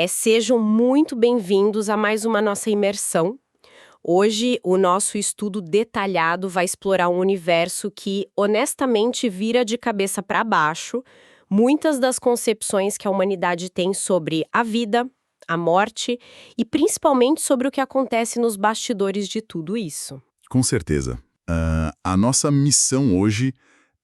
Sejam muito bem-vindos a mais uma nossa imersão. Hoje, o nosso estudo detalhado vai explorar um universo que, honestamente, vira de cabeça para baixo muitas das concepções que a humanidade tem sobre a vida, a morte e principalmente sobre o que acontece nos bastidores de tudo isso. Com certeza. A nossa missão hoje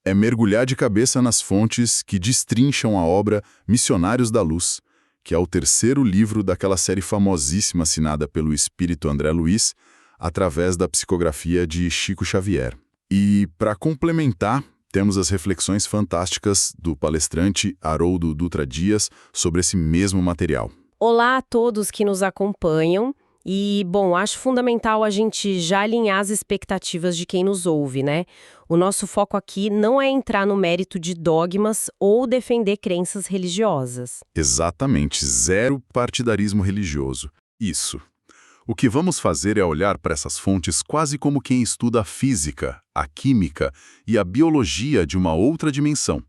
é mergulhar de cabeça nas fontes que destrincham a obra Missionários da Luz, que é o terceiro livro daquela série famosíssima assinada pelo espírito André Luiz, através da psicografia de Chico Xavier. E, para complementar, temos as reflexões fantásticas do palestrante Haroldo Dutra Dias sobre esse mesmo material. Olá a todos que nos acompanham. E, bom, acho fundamental a gente já alinhar as expectativas de quem nos ouve, né? O nosso foco aqui não é entrar no mérito de dogmas ou defender crenças religiosas. Exatamente, zero partidarismo religioso. Isso. O que vamos fazer é olhar para essas fontes quase como quem estuda a física, a química e a biologia de uma outra dimensão.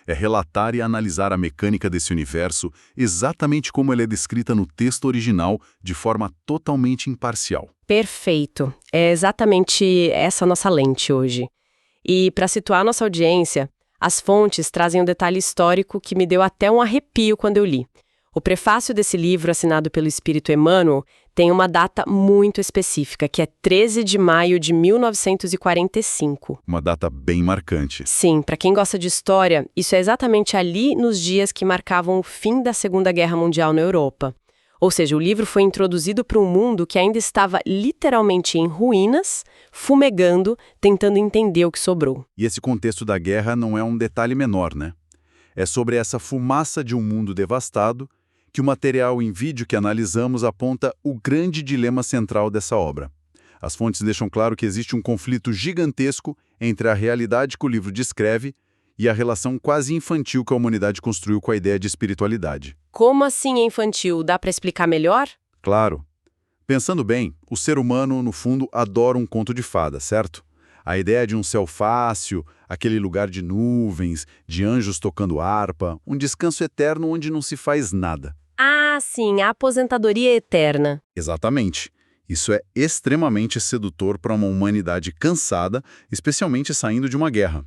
É relatar e analisar a mecânica desse universo exatamente como ela é descrita no texto original, de forma totalmente imparcial. Perfeito. É exatamente essa a nossa lente hoje. E, para situar a nossa audiência, as fontes trazem um detalhe histórico que me deu até um arrepio quando eu li. O prefácio desse livro, assinado pelo Espírito Emmanuel, tem uma data muito específica, que é 13 de maio de 1945. Uma data bem marcante. Sim, para quem gosta de história, isso é exatamente ali nos dias que marcavam o fim da Segunda Guerra Mundial na Europa. Ou seja, o livro foi introduzido para um mundo que ainda estava literalmente em ruínas, fumegando, tentando entender o que sobrou. E esse contexto da guerra não é um detalhe menor, né? É sobre essa fumaça de um mundo devastado que o material em vídeo que analisamos aponta o grande dilema central dessa obra. As fontes deixam claro que existe um conflito gigantesco entre a realidade que o livro descreve e a relação quase infantil que a humanidade construiu com a ideia de espiritualidade. Como assim é infantil? Dá para explicar melhor? Claro. Pensando bem, o ser humano, no fundo, adora um conto de fada, certo? A ideia de um céu fácil, aquele lugar de nuvens, de anjos tocando harpa, um descanso eterno onde não se faz nada. Ah, sim, a aposentadoria eterna. Exatamente. Isso é extremamente sedutor para uma humanidade cansada, especialmente saindo de uma guerra.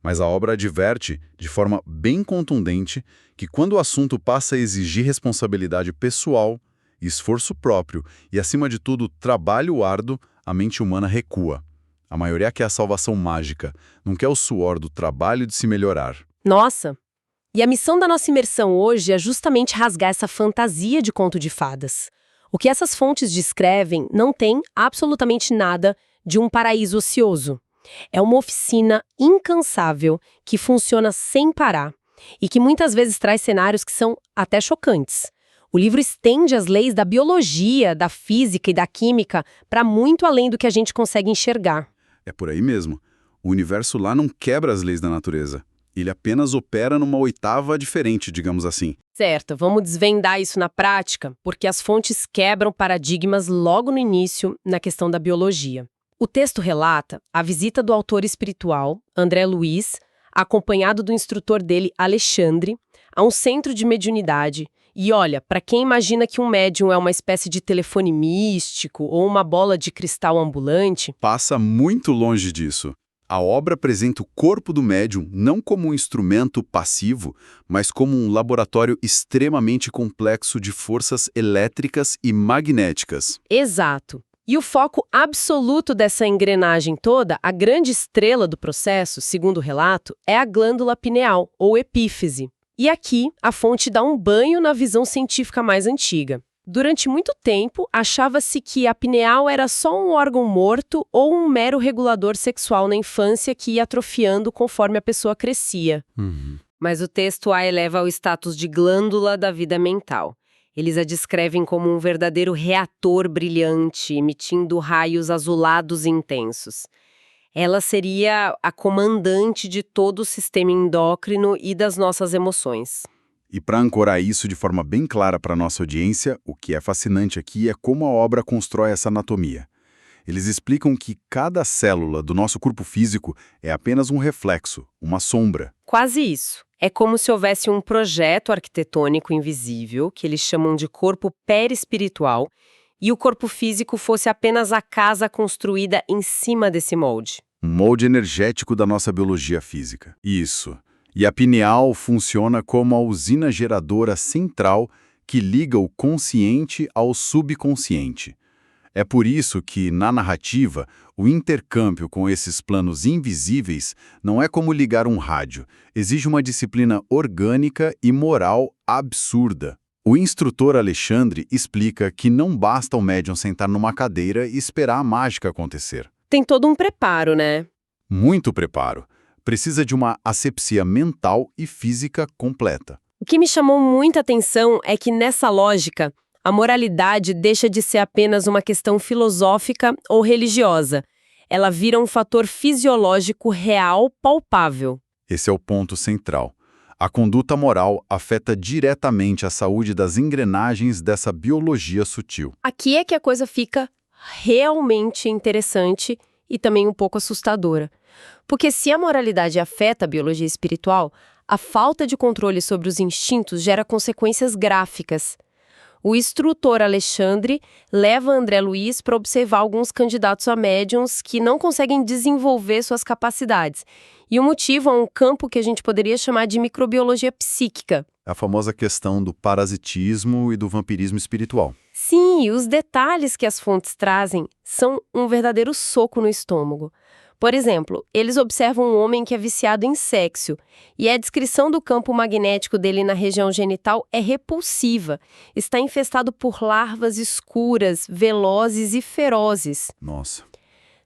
Mas a obra adverte, de forma bem contundente, que quando o assunto passa a exigir responsabilidade pessoal, esforço próprio e, acima de tudo, trabalho árduo, a mente humana recua. A maioria quer a salvação mágica, não quer o suor do trabalho de se melhorar. Nossa! E a missão da nossa imersão hoje é justamente rasgar essa fantasia de conto de fadas. O que essas fontes descrevem não tem absolutamente nada de um paraíso ocioso. É uma oficina incansável que funciona sem parar e que muitas vezes traz cenários que são até chocantes. O livro estende as leis da biologia, da física e da química para muito além do que a gente consegue enxergar. É por aí mesmo. O universo lá não quebra as leis da natureza. Ele apenas opera numa oitava diferente, digamos assim. Certo, vamos desvendar isso na prática, porque as fontes quebram paradigmas logo no início na questão da biologia. O texto relata a visita do autor espiritual, André Luiz, acompanhado do instrutor dele, Alexandre, a um centro de mediunidade. E olha, para quem imagina que um médium é uma espécie de telefone místico ou uma bola de cristal ambulante, Passa muito longe disso. A obra apresenta o corpo do médium não como um instrumento passivo, mas como um laboratório extremamente complexo de forças elétricas e magnéticas. exato. E o foco absoluto dessa engrenagem toda, a grande estrela do processo, segundo o relato, é a glândula pineal, ou epífise. E aqui, a fonte dá um banho na visão científica mais antiga. Durante muito tempo, achava-se que a pineal era só um órgão morto ou um mero regulador sexual na infância que ia atrofiando conforme a pessoa crescia. Mas o texto a eleva ao status de glândula da vida mental. Eles a descrevem como um verdadeiro reator brilhante, emitindo raios azulados e intensos. Ela seria a comandante de todo o sistema endócrino e das nossas emoções. E para ancorar isso de forma bem clara para a nossa audiência, o que é fascinante aqui é como a obra constrói essa anatomia. Eles explicam que cada célula do nosso corpo físico é apenas um reflexo, uma sombra. Quase isso. É como se houvesse um projeto arquitetônico invisível, que eles chamam de corpo perispiritual, e o corpo físico fosse apenas a casa construída em cima desse molde. Um molde energético da nossa biologia física. Isso. E a pineal funciona como a usina geradora central que liga o consciente ao subconsciente. É por isso que, na narrativa, o intercâmbio com esses planos invisíveis não é como ligar um rádio, exige uma disciplina orgânica e moral absurda. O instrutor Alexandre explica que não basta o médium sentar numa cadeira e esperar a mágica acontecer. Tem todo um preparo, né? Muito preparo. Precisa de uma asepsia mental e física completa. O que me chamou muita atenção é que, nessa lógica, a moralidade deixa de ser apenas uma questão filosófica ou religiosa. Ela vira um fator fisiológico real, palpável. Esse é o ponto central. A conduta moral afeta diretamente a saúde das engrenagens dessa biologia sutil. Aqui é que a coisa fica realmente interessante e também um pouco assustadora. Porque se a moralidade afeta a biologia espiritual, a falta de controle sobre os instintos gera consequências gráficas. O instrutor Alexandre leva André Luiz para observar alguns candidatos a médiums que não conseguem desenvolver suas capacidades. E o motivo é um campo que a gente poderia chamar de microbiologia psíquica. A famosa questão do parasitismo e do vampirismo espiritual. Sim, e os detalhes que as fontes trazem são um verdadeiro soco no estômago. Por exemplo, eles observam um homem que é viciado em sexo, e a descrição do campo magnético dele na região genital é repulsiva. Está infestado por larvas escuras, velozes e ferozes. Nossa.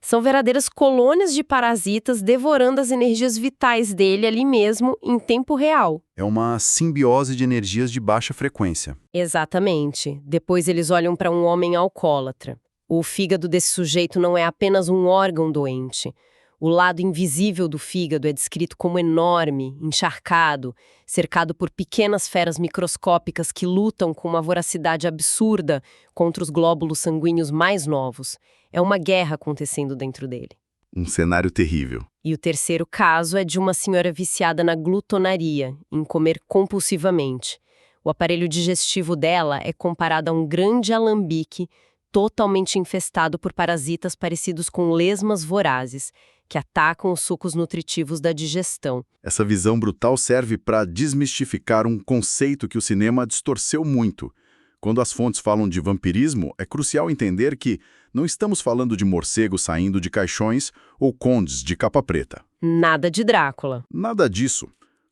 São verdadeiras colônias de parasitas devorando as energias vitais dele ali mesmo, em tempo real. É uma simbiose de energias de baixa frequência. Exatamente. Depois eles olham para um homem alcoólatra. O fígado desse sujeito não é apenas um órgão doente. O lado invisível do fígado é descrito como enorme, encharcado, cercado por pequenas feras microscópicas que lutam com uma voracidade absurda contra os glóbulos sanguíneos mais novos. É uma guerra acontecendo dentro dele. Um cenário terrível. E o terceiro caso é de uma senhora viciada na glutonaria, em comer compulsivamente. O aparelho digestivo dela é comparado a um grande alambique totalmente infestado por parasitas parecidos com lesmas vorazes, que atacam os sucos nutritivos da digestão. Essa visão brutal serve para desmistificar um conceito que o cinema distorceu muito. Quando as fontes falam de vampirismo, é crucial entender que não estamos falando de morcegos saindo de caixões ou condes de capa preta. Nada de Drácula. Nada disso.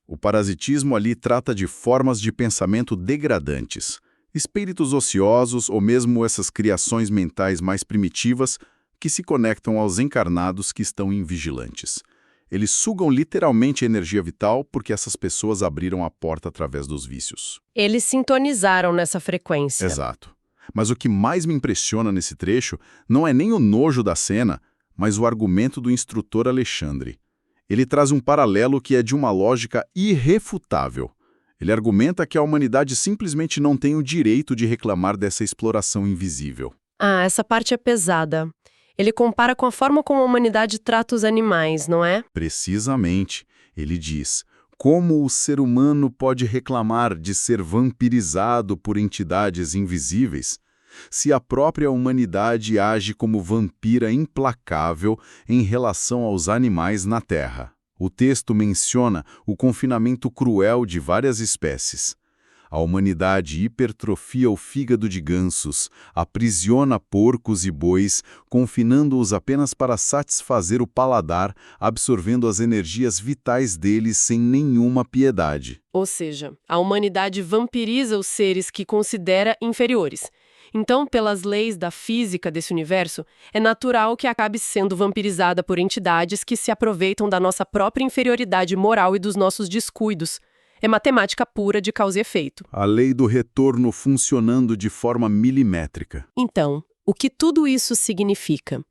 O parasitismo ali trata de formas de pensamento degradantes, espíritos ociosos ou mesmo essas criações mentais mais primitivas que se conectam aos encarnados que estão invigilantes. Eles sugam literalmente a energia vital porque essas pessoas abriram a porta através dos vícios. Eles sintonizaram nessa frequência. Exato. Mas o que mais me impressiona nesse trecho não é nem o nojo da cena, mas o argumento do instrutor Alexandre. Ele traz um paralelo que é de uma lógica irrefutável. Ele argumenta que a humanidade simplesmente não tem o direito de reclamar dessa exploração invisível. Ah, essa parte é pesada. Ele compara com a forma como a humanidade trata os animais, não é? Precisamente. Ele diz: como o ser humano pode reclamar de ser vampirizado por entidades invisíveis, se a própria humanidade age como vampira implacável em relação aos animais na Terra? O texto menciona o confinamento cruel de várias espécies. A humanidade hipertrofia o fígado de gansos, aprisiona porcos e bois, confinando-os apenas para satisfazer o paladar, absorvendo as energias vitais deles sem nenhuma piedade. Ou seja, a humanidade vampiriza os seres que considera inferiores. Então, pelas leis da física desse universo, é natural que acabe sendo vampirizada por entidades que se aproveitam da nossa própria inferioridade moral e dos nossos descuidos. É matemática pura de causa e efeito. A lei do retorno funcionando de forma milimétrica. Então, o que tudo isso significa?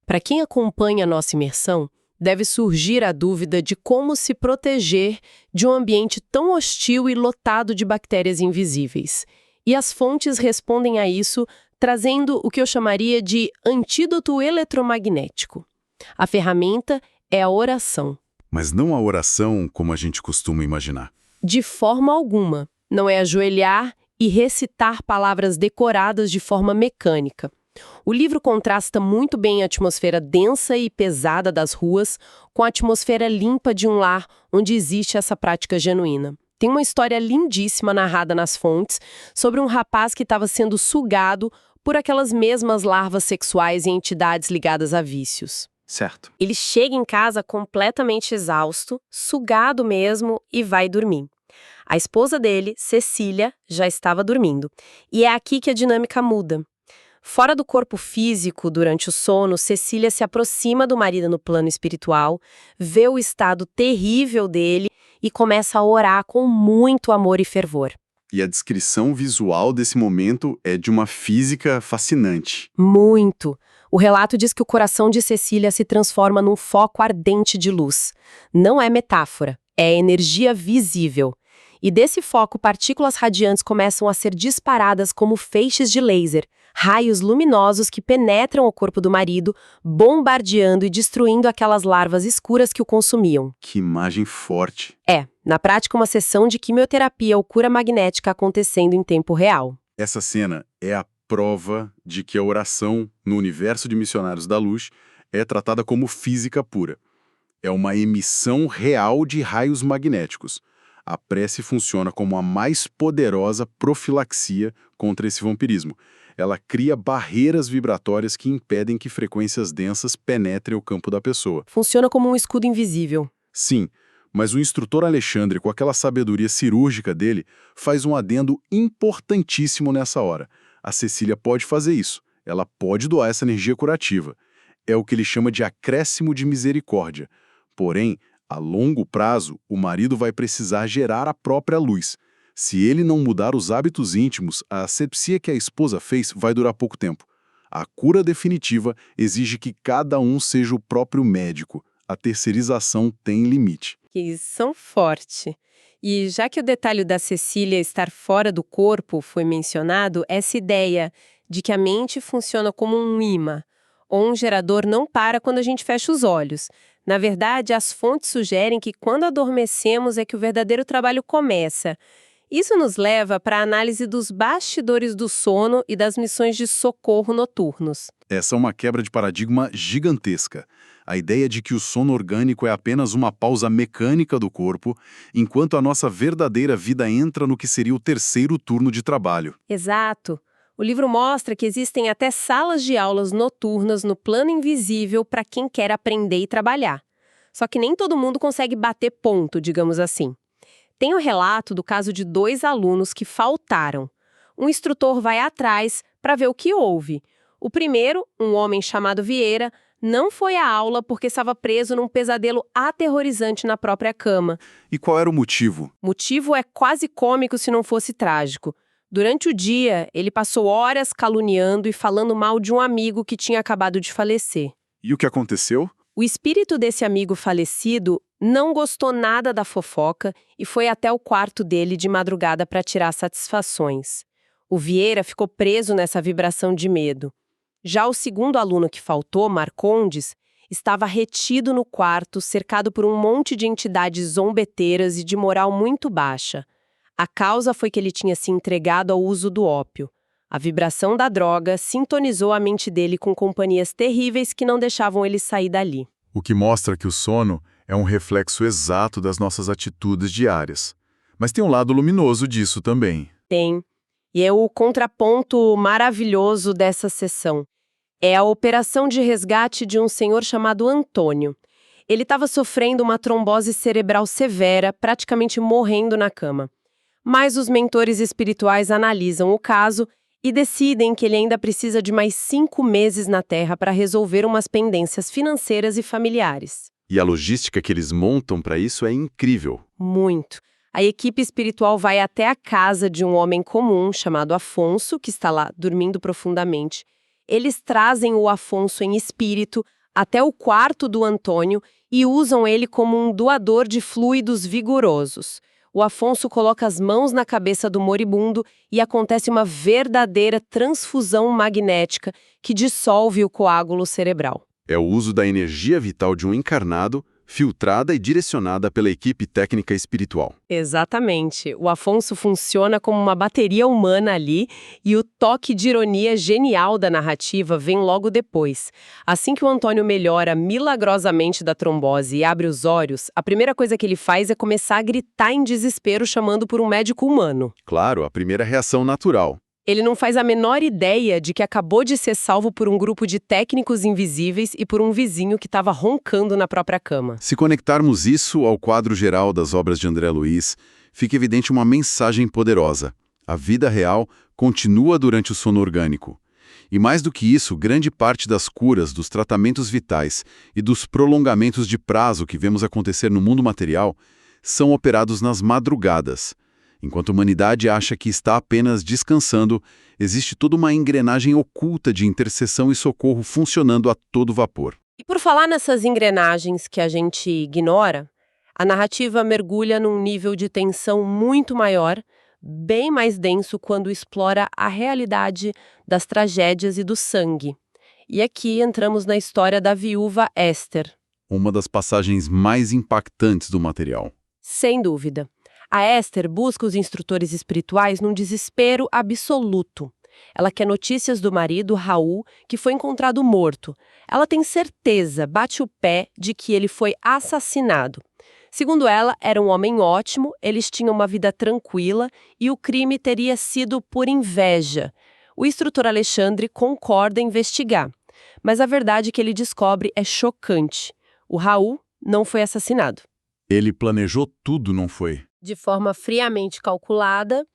Para quem acompanha a nossa imersão, deve surgir a dúvida de como se proteger de um ambiente tão hostil e lotado de bactérias invisíveis. E as fontes respondem a isso trazendo o que eu chamaria de antídoto eletromagnético. A ferramenta é a oração. Mas não a oração como a gente costuma imaginar. De forma alguma. Não é ajoelhar e recitar palavras decoradas de forma mecânica. O livro contrasta muito bem a atmosfera densa e pesada das ruas com a atmosfera limpa de um lar onde existe essa prática genuína. Tem uma história lindíssima narrada nas fontes sobre um rapaz que estava sendo sugado por aquelas mesmas larvas sexuais e entidades ligadas a vícios. Certo. Ele chega em casa completamente exausto, sugado mesmo, e vai dormir. A esposa dele, Cecília, já estava dormindo. E é aqui que a dinâmica muda. Fora do corpo físico, durante o sono, Cecília se aproxima do marido no plano espiritual, vê o estado terrível dele e começa a orar com muito amor e fervor. E a descrição visual desse momento é de uma física fascinante. Muito. O relato diz que o coração de Cecília se transforma num foco ardente de luz. Não é metáfora, é energia visível. E desse foco, partículas radiantes começam a ser disparadas como feixes de laser, raios luminosos que penetram o corpo do marido, bombardeando e destruindo aquelas larvas escuras que o consumiam. Que imagem forte. Na prática, uma sessão de quimioterapia ou cura magnética acontecendo em tempo real. Essa cena é a prova de que a oração no universo de Missionários da Luz é tratada como física pura. É uma emissão real de raios magnéticos. A prece funciona como a mais poderosa profilaxia contra esse vampirismo. Ela cria barreiras vibratórias que impedem que frequências densas penetrem o campo da pessoa. Funciona como um escudo invisível. Sim, mas o instrutor Alexandre, com aquela sabedoria cirúrgica dele, faz um adendo importantíssimo nessa hora. A Cecília pode fazer isso. Ela pode doar essa energia curativa. É o que ele chama de acréscimo de misericórdia. Porém, a longo prazo, o marido vai precisar gerar a própria luz. Se ele não mudar os hábitos íntimos, a asepsia que a esposa fez vai durar pouco tempo. A cura definitiva exige que cada um seja o próprio médico. A terceirização tem limite. Que são forte. E já que o detalhe da Cecília estar fora do corpo foi mencionado, essa ideia de que a mente funciona como um imã, ou um gerador não para quando a gente fecha os olhos. Na verdade, as fontes sugerem que quando adormecemos é que o verdadeiro trabalho começa. Isso nos leva para a análise dos bastidores do sono e das missões de socorro noturnos. Essa é uma quebra de paradigma gigantesca. A ideia de que o sono orgânico é apenas uma pausa mecânica do corpo, enquanto a nossa verdadeira vida entra no que seria o terceiro turno de trabalho. Exato. O livro mostra que existem até salas de aulas noturnas no plano invisível para quem quer aprender e trabalhar. Só que nem todo mundo consegue bater ponto, digamos assim. Tem o relato do caso de 2 alunos que faltaram. Um instrutor vai atrás para ver o que houve. O primeiro, um homem chamado Vieira, não foi à aula porque estava preso num pesadelo aterrorizante na própria cama. E qual era o motivo? O motivo é quase cômico se não fosse trágico. Durante o dia, ele passou horas caluniando e falando mal de um amigo que tinha acabado de falecer. E o que aconteceu? O espírito desse amigo falecido não gostou nada da fofoca e foi até o quarto dele de madrugada para tirar satisfações. O Vieira ficou preso nessa vibração de medo. Já o segundo aluno que faltou, Marcondes, estava retido no quarto, cercado por um monte de entidades zombeteiras e de moral muito baixa. A causa foi que ele tinha se entregado ao uso do ópio. A vibração da droga sintonizou a mente dele com companhias terríveis que não deixavam ele sair dali. O que mostra que o sono é um reflexo exato das nossas atitudes diárias. Mas tem um lado luminoso disso também. Tem. E é o contraponto maravilhoso dessa sessão. É a operação de resgate de um senhor chamado Antônio. Ele estava sofrendo uma trombose cerebral severa, praticamente morrendo na cama. Mas os mentores espirituais analisam o caso e decidem que ele ainda precisa de mais 5 meses na Terra para resolver umas pendências financeiras e familiares. E a logística que eles montam para isso é incrível. Muito. A equipe espiritual vai até a casa de um homem comum chamado Afonso, que está lá dormindo profundamente. Eles trazem o Afonso em espírito até o quarto do Antônio e usam ele como um doador de fluidos vigorosos. O Afonso coloca as mãos na cabeça do moribundo e acontece uma verdadeira transfusão magnética que dissolve o coágulo cerebral. É o uso da energia vital de um encarnado filtrada e direcionada pela equipe técnica espiritual. Exatamente. O Afonso funciona como uma bateria humana ali e o toque de ironia genial da narrativa vem logo depois. Assim que o Antônio melhora milagrosamente da trombose e abre os olhos, a primeira coisa que ele faz é começar a gritar em desespero chamando por um médico humano. Claro, a primeira reação natural. Ele não faz a menor ideia de que acabou de ser salvo por um grupo de técnicos invisíveis e por um vizinho que estava roncando na própria cama. Se conectarmos isso ao quadro geral das obras de André Luiz, fica evidente uma mensagem poderosa. A vida real continua durante o sono orgânico. E mais do que isso, grande parte das curas, dos tratamentos vitais e dos prolongamentos de prazo que vemos acontecer no mundo material são operados nas madrugadas. Enquanto a humanidade acha que está apenas descansando, existe toda uma engrenagem oculta de intercessão e socorro funcionando a todo vapor. E por falar nessas engrenagens que a gente ignora, a narrativa mergulha num nível de tensão muito maior, bem mais denso quando explora a realidade das tragédias e do sangue. E aqui entramos na história da viúva Esther. Uma das passagens mais impactantes do material. Sem dúvida. A Esther busca os instrutores espirituais num desespero absoluto. Ela quer notícias do marido, Raul, que foi encontrado morto. Ela tem certeza, bate o pé, de que ele foi assassinado. Segundo ela, era um homem ótimo, eles tinham uma vida tranquila e o crime teria sido por inveja. O instrutor Alexandre concorda em investigar, mas a verdade que ele descobre é chocante. O Raul não foi assassinado. Ele planejou tudo, não foi? De forma friamente calculada,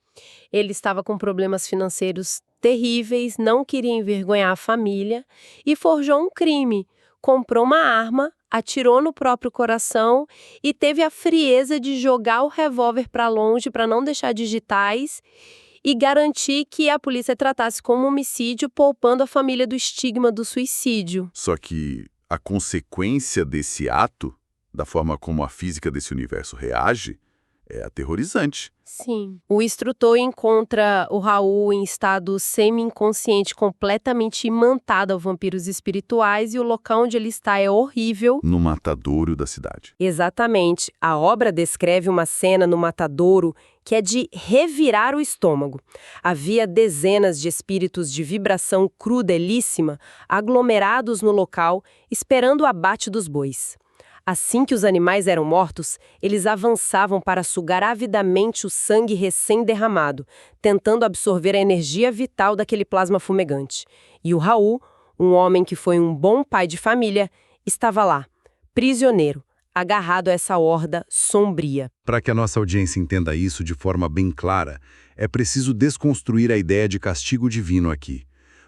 ele estava com problemas financeiros terríveis, não queria envergonhar a família e forjou um crime. Comprou uma arma, atirou no próprio coração e teve a frieza de jogar o revólver para longe para não deixar digitais e garantir que a polícia tratasse como homicídio, poupando a família do estigma do suicídio. Só que a consequência desse ato, da forma como a física desse universo reage, é aterrorizante. Sim. O instrutor encontra o Raul em estado semi-inconsciente, completamente imantado a vampiros espirituais, e o local onde ele está é horrível. No matadouro da cidade. Exatamente. A obra descreve uma cena no matadouro que é de revirar o estômago. Havia dezenas de espíritos de vibração crudelíssima aglomerados no local, esperando o abate dos bois. Assim que os animais eram mortos, eles avançavam para sugar avidamente o sangue recém-derramado, tentando absorver a energia vital daquele plasma fumegante. E o Raul, um homem que foi um bom pai de família, estava lá, prisioneiro, agarrado a essa horda sombria. Para que a nossa audiência entenda isso de forma bem clara, é preciso desconstruir a ideia de castigo divino aqui.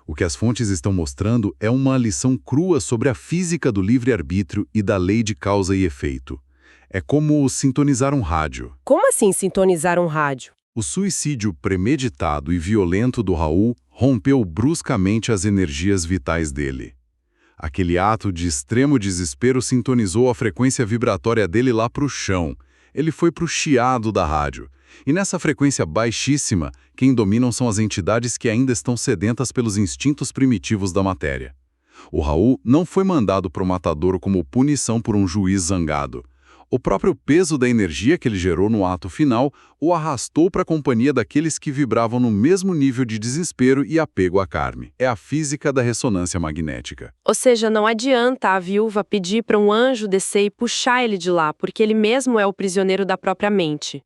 O que as fontes estão mostrando é uma lição crua sobre a física do livre-arbítrio e da lei de causa e efeito. É como sintonizar um rádio. Como assim sintonizar um rádio? O suicídio premeditado e violento do Raul rompeu bruscamente as energias vitais dele. Aquele ato de extremo desespero sintonizou a frequência vibratória dele lá para o chão. Ele foi para o chiado da rádio. E nessa frequência baixíssima, quem dominam são as entidades que ainda estão sedentas pelos instintos primitivos da matéria. O Raul não foi mandado para o matadouro como punição por um juiz zangado. O próprio peso da energia que ele gerou no ato final o arrastou para a companhia daqueles que vibravam no mesmo nível de desespero e apego à carne. É a física da ressonância magnética. Ou seja, não adianta a viúva pedir para um anjo descer e puxar ele de lá, porque ele mesmo é o prisioneiro da própria mente.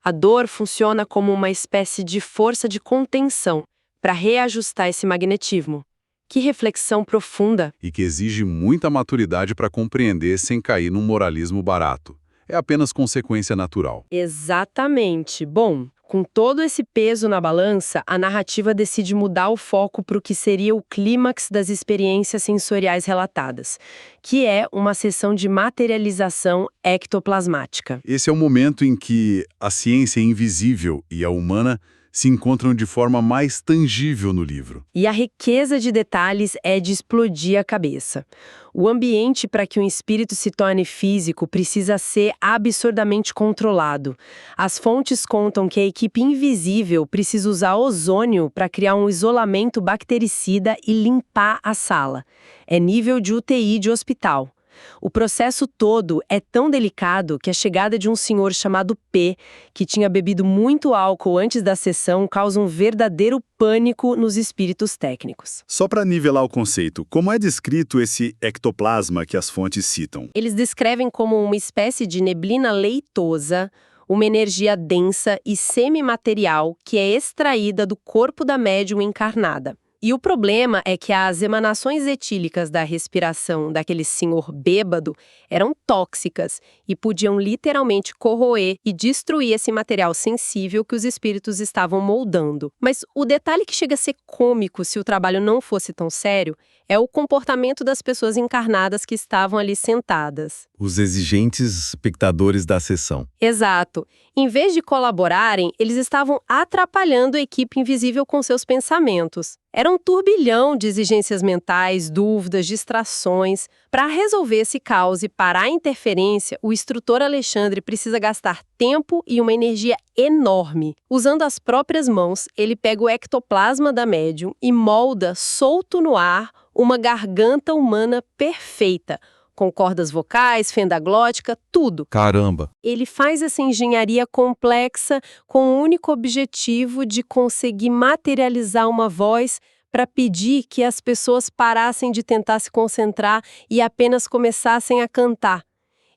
A dor funciona como uma espécie de força de contenção para reajustar esse magnetismo. Que reflexão profunda! E que exige muita maturidade para compreender sem cair num moralismo barato. É apenas consequência natural. Exatamente. Bom, com todo esse peso na balança, a narrativa decide mudar o foco para o que seria o clímax das experiências sensoriais relatadas, que é uma sessão de materialização ectoplasmática. Esse é o momento em que a ciência invisível e a humana se encontram de forma mais tangível no livro. E a riqueza de detalhes é de explodir a cabeça. O ambiente para que um espírito se torne físico precisa ser absurdamente controlado. As fontes contam que a equipe invisível precisa usar ozônio para criar um isolamento bactericida e limpar a sala. É nível de UTI de hospital. O processo todo é tão delicado que a chegada de um senhor chamado P, que tinha bebido muito álcool antes da sessão, causa um verdadeiro pânico nos espíritos técnicos. Só para nivelar o conceito, como é descrito esse ectoplasma que as fontes citam? Eles descrevem como uma espécie de neblina leitosa, uma energia densa e semimaterial que é extraída do corpo da médium encarnada. E o problema é que as emanações etílicas da respiração daquele senhor bêbado eram tóxicas e podiam literalmente corroer e destruir esse material sensível que os espíritos estavam moldando. Mas o detalhe que chega a ser cômico se o trabalho não fosse tão sério é o comportamento das pessoas encarnadas que estavam ali sentadas. Os exigentes espectadores da sessão. Exato. Em vez de colaborarem, eles estavam atrapalhando a equipe invisível com seus pensamentos. Era um turbilhão de exigências mentais, dúvidas, distrações. Para resolver esse caos e parar a interferência, o instrutor Alexandre precisa gastar tempo e uma energia enorme. Usando as próprias mãos, ele pega o ectoplasma da médium e molda, solto no ar, uma garganta humana perfeita, com cordas vocais, fenda glótica, tudo. Caramba! Ele faz essa engenharia complexa com o único objetivo de conseguir materializar uma voz para pedir que as pessoas parassem de tentar se concentrar e apenas começassem a cantar.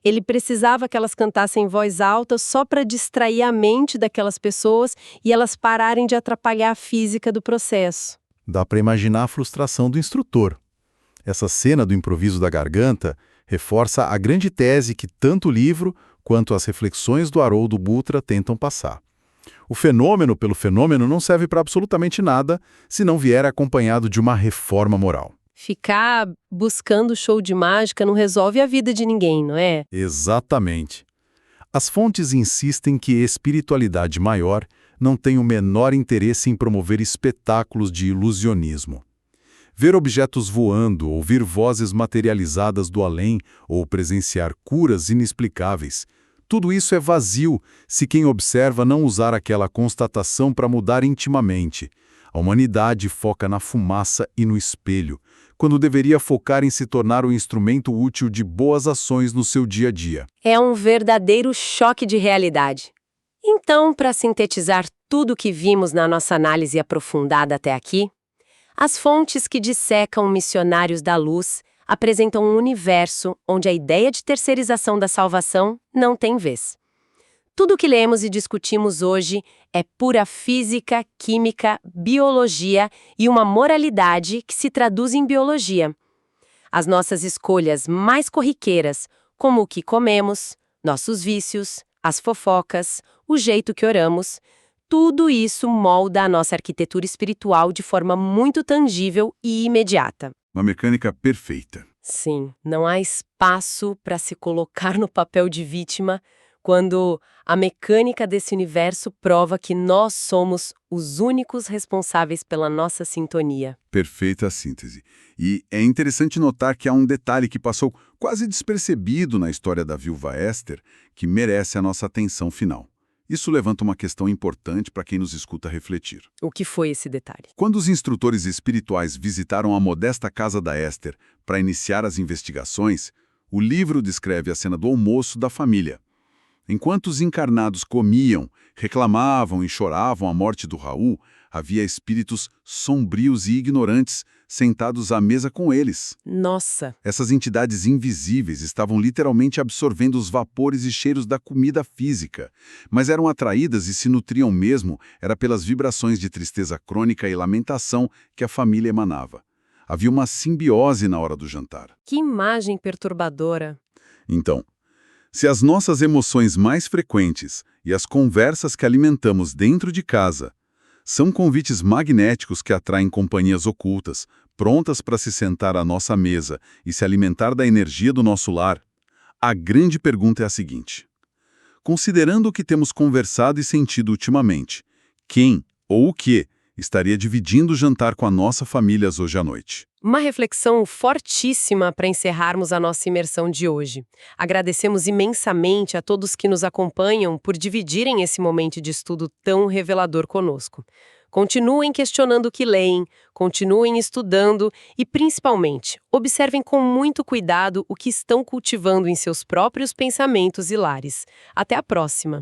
Ele precisava que elas cantassem em voz alta só para distrair a mente daquelas pessoas e elas pararem de atrapalhar a física do processo. Dá para imaginar a frustração do instrutor. Essa cena do improviso da garganta reforça a grande tese que tanto o livro quanto as reflexões do Haroldo Dutra tentam passar. O fenômeno pelo fenômeno não serve para absolutamente nada se não vier acompanhado de uma reforma moral. Ficar buscando show de mágica não resolve a vida de ninguém, não é? Exatamente. As fontes insistem que espiritualidade maior não tem o menor interesse em promover espetáculos de ilusionismo. Ver objetos voando, ouvir vozes materializadas do além ou presenciar curas inexplicáveis, tudo isso é vazio se quem observa não usar aquela constatação para mudar intimamente. A humanidade foca na fumaça e no espelho, quando deveria focar em se tornar um instrumento útil de boas ações no seu dia a dia. É um verdadeiro choque de realidade. Então, para sintetizar tudo o que vimos na nossa análise aprofundada até aqui, as fontes que dissecam missionários da luz apresentam um universo onde a ideia de terceirização da salvação não tem vez. Tudo o que lemos e discutimos hoje é pura física, química, biologia e uma moralidade que se traduz em biologia. As nossas escolhas mais corriqueiras, como o que comemos, nossos vícios, as fofocas, o jeito que oramos, tudo isso molda a nossa arquitetura espiritual de forma muito tangível e imediata. Uma mecânica perfeita. Sim, não há espaço para se colocar no papel de vítima quando a mecânica desse universo prova que nós somos os únicos responsáveis pela nossa sintonia. Perfeita a síntese. E é interessante notar que há um detalhe que passou quase despercebido na história da viúva Esther, que merece a nossa atenção final. Isso levanta uma questão importante para quem nos escuta refletir. O que foi esse detalhe? Quando os instrutores espirituais visitaram a modesta casa da Esther para iniciar as investigações, o livro descreve a cena do almoço da família. Enquanto os encarnados comiam, reclamavam e choravam a morte do Raul, havia espíritos sombrios e ignorantes sentados à mesa com eles. Nossa! Essas entidades invisíveis estavam literalmente absorvendo os vapores e cheiros da comida física, mas eram atraídas e se nutriam mesmo era pelas vibrações de tristeza crônica e lamentação que a família emanava. Havia uma simbiose na hora do jantar. Que imagem perturbadora! Então, se as nossas emoções mais frequentes e as conversas que alimentamos dentro de casa são convites magnéticos que atraem companhias ocultas, prontas para se sentar à nossa mesa e se alimentar da energia do nosso lar, a grande pergunta é a seguinte: considerando o que temos conversado e sentido ultimamente, quem ou o que estaria dividindo o jantar com a nossa família hoje à noite? Uma reflexão fortíssima para encerrarmos a nossa imersão de hoje. Agradecemos imensamente a todos que nos acompanham por dividirem esse momento de estudo tão revelador conosco. Continuem questionando o que leem, continuem estudando e, principalmente, observem com muito cuidado o que estão cultivando em seus próprios pensamentos e lares. Até a próxima!